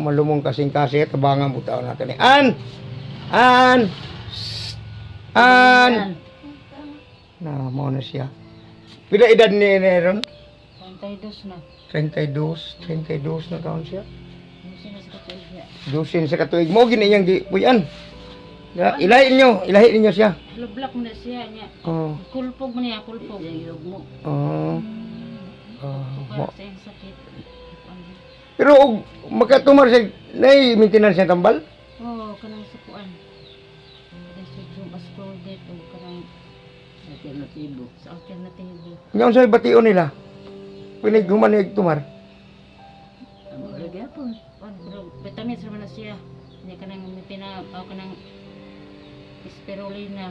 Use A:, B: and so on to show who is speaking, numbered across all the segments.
A: malumong kasing kasi tabangan mo taon natin. An! An! An! Na, mo na siya. Pila edad ni Neron?
B: 32 na.
A: 32 na taon siya.
B: Musin na sa katuig niya.
A: Dusin sa katuig mo, giniyang puyan. Ilahin ninyo siya.
B: Lublak na siya niya.
A: Oh.
B: Kulpog mo niya, kulpog.
A: Oh.
B: Para sa iyang sakit.
A: Pero og magkatumar siya, nay maintenance siya tambal?
B: Oo, kanang sukuan. Kanang sukuan, ascodate, o kanang alternatibo. Sa alternatibo.
A: Ngayon sa bation nila. Pinaghuman niya tumar.
B: Lagi po. Vitamins naman na siya. Niya kanang kanang spirulina.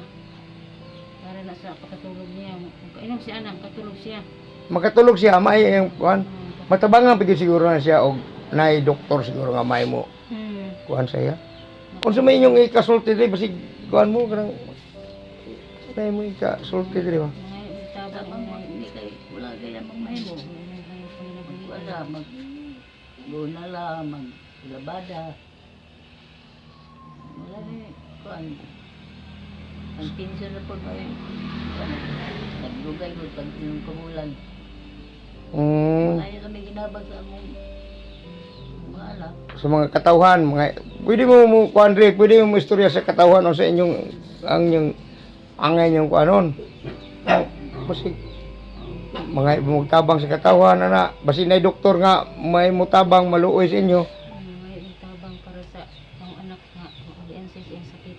B: Para na sa pagkatulog niya. Kainom siya nang katulog siya.
A: Makatulog siya, may yung kuan. Matabangan pigi siguro na siya og nay doktor siguro nga may mo. Kuan siya. Kung sa may inyong ikasulti diri basig kuan mo kanang may mo ikasulti diri ba?
B: Tabang mo hindi kay wala gaya magmahimo. Wala mag guna la mag labada. Wala ni kuan. Ang pinsa na po may nagdugay ko pag yung kamulan. Kaya kami ginabag sa among mga anak.
A: Sa mga katawhan, pwede mo kuan diri, pwede mo istorya sa katawhan o sa inyong ang inyong angay yung kuanon. Basig mga mutabang sa katawhan ana, basin nay doktor nga may mutabang maluoy sa inyo.
B: May mutabang para sa ang anak nga diyan sa iyang sakit.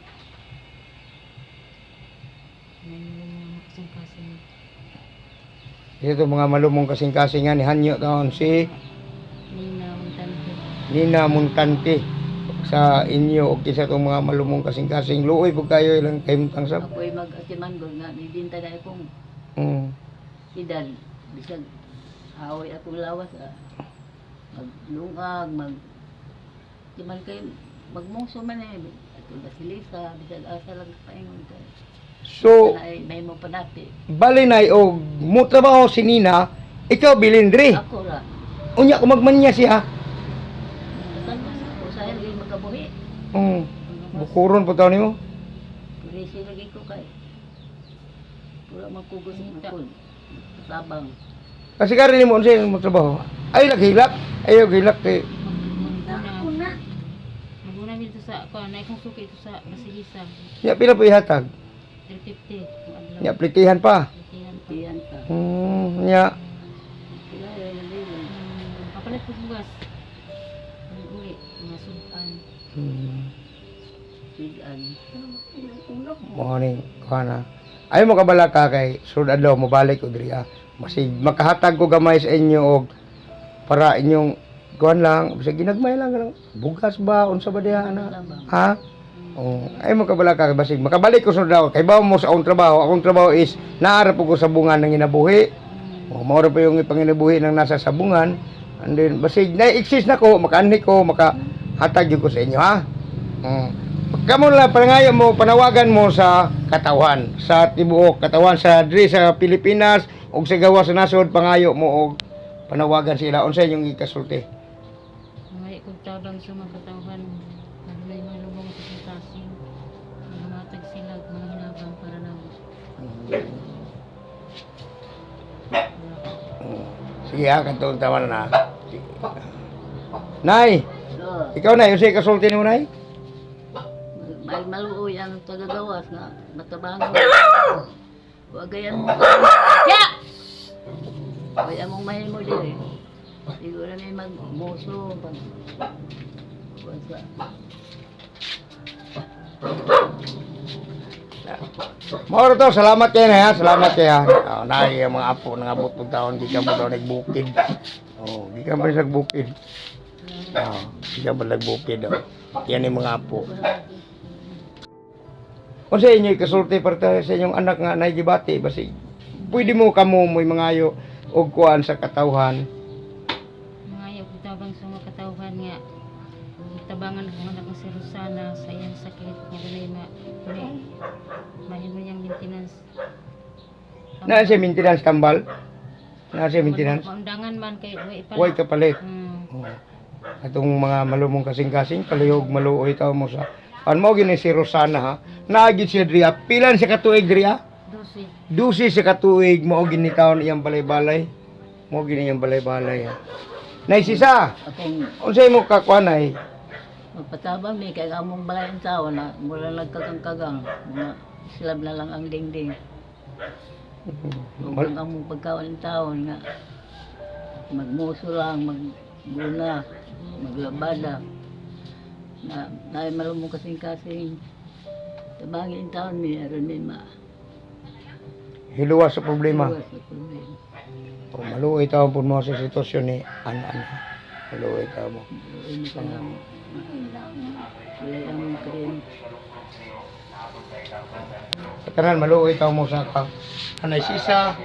B: May mga kasing-kasing.
A: Ito mga malumong kasing-kasingan ni Hanyo taon si Nina Montante sa inyo o kisa itong mga malumong kasing-kasing luoy po kayo ilang kahimtang sab.
B: Ako'y mag-atiman ko nga nidinta na akong edad. Bisag away akong lawas maglungag timan kayo magmungso man ato basilisa bisag asa lang paingon ko.
A: So,
B: may mo panati.
A: bali na o mutrabaho si Nina, ikaw bilindri.
B: Ako ra.
A: Unya ko magmanya siya.
B: Ako sa hindi magkabuhi.
A: Bukuron po taon nimo.
B: Resi lagi ko kay. Pura magkugos ko. Tabang.
A: Kasi karon nimo unsa mo trabaho? Ay naghilak. Ayaw gilak kay
B: Maguna dito sa kuan na ikong suki ito sa basilisa.
A: nya pila po ihatag.
B: 350
A: Nya plitihan pa.
B: Tiyan pa.
A: Nya
B: Pila yan din. Kapalit ko bugas. Uli nga sudan. Sudan.
A: Morning, kana. Ay mo kabala ka kay sud adlaw mo balik og diri. Masig makahatag ko gamay sa inyo og para inyong kuan lang, bisag ginagmay lang kanang bugas ba unsa ba diha ana? Ha? Ay mo kabala ka basig makabalik ko sud daw kay bawo mo sa akong trabaho. Akong trabaho is naara po ko sa bungan ng inabuhi. Mao ra pa yung panginabuhi ng nasa sabungan. And then basig na-exist na ko, makaanhi ko, makahatag ko sa inyo ha. Kamo lang parangayo mo, panawagan mo sa katawan, sa tibuok katawan sa diri sa Pilipinas ug sa gawas sa nasod pangayo mo og panawagan sila unsa inyong ikasulti.
B: May tabang sa mga katawhan. May mga lubong sa kasing. Mga matag sila mga hinabang para na.
A: Sige ha, katong tama na. Nay, ikaw na, yung ikasulti mo nay?
B: May maluoy ang tagagawas na matabangan. Wagayan mo. Kya! Kaya mong mahimo din eh. Siguro may magmuso.
A: Mauro to, salamat kayo na ha, salamat kayo ha. Nay, yung mga apo, nangabot po taon, di ka mo daw nagbukid. Di ka ba nagbukid? Di ka ba nagbukid daw. Yan yung mga apo. Kung sa inyo, kasulti para sa inyong anak nga naigibati, basi pwede mo kamo mo'y mangayo og kuan sa katawhan.
B: Mangayo ko tabang sa mga katawhan nga. Tabangan ko anak ng si Rosana sa iyang sakit nga dali na mahimo niyang maintenance.
A: Na siya maintenance tambal? Na siya maintenance?
B: Maundangan man kay way
A: Huwag kapalit. atong mga malumong kasing-kasing kalihog maluoy taw mo sa mo gini si Rosana ha. Naagid siya driya. Pilan siya katuig driya?
B: Dosi.
A: Dusi siya katuig mo gini taon iyang balay-balay. Mo gini iyang balay-balay ha. Nay sisa.
C: Akong
A: Unsay mo kakwanay?
C: magpatabang may kaya among balay ang tao na mula nagkagang-kagang. Mga silab na lang ang dingding. Huwag among pagkaon ng taon nga magmuso lang, magguna, maglabada. Na malumong kasing-kasing tabangin ang taon may aron may
A: Hiluwas sa problema.
C: iwas sa problema.
A: O maluoy taw pud mo sa sitwasyon ni ana. Maluoy taw mo.
C: Ini ka lang. Wala ang kren.
A: Sa tanan maluoy taw mo sa ka. Anay sisa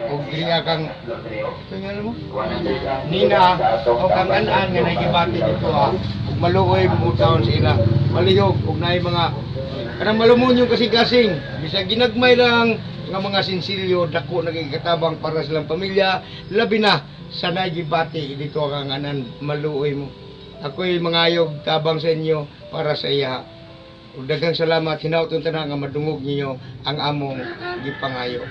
A: og diriya kang tingnan mo. Nina o kang anan nga nagibati dito ha. Ug maluoy mo taon sila. Malihog ug naay mga kanang malumonyo kasing-kasing. Bisag ginagmay lang nga mga sinsilyo dako nagikatabang para sa ilang pamilya labi na sa nagibati dito kang anan maluoy mo. Ako'y mangayog tabang sa inyo para sa iya. Ug daghang salamat hinauton tanan nga madungog ninyo ang among gipangayo.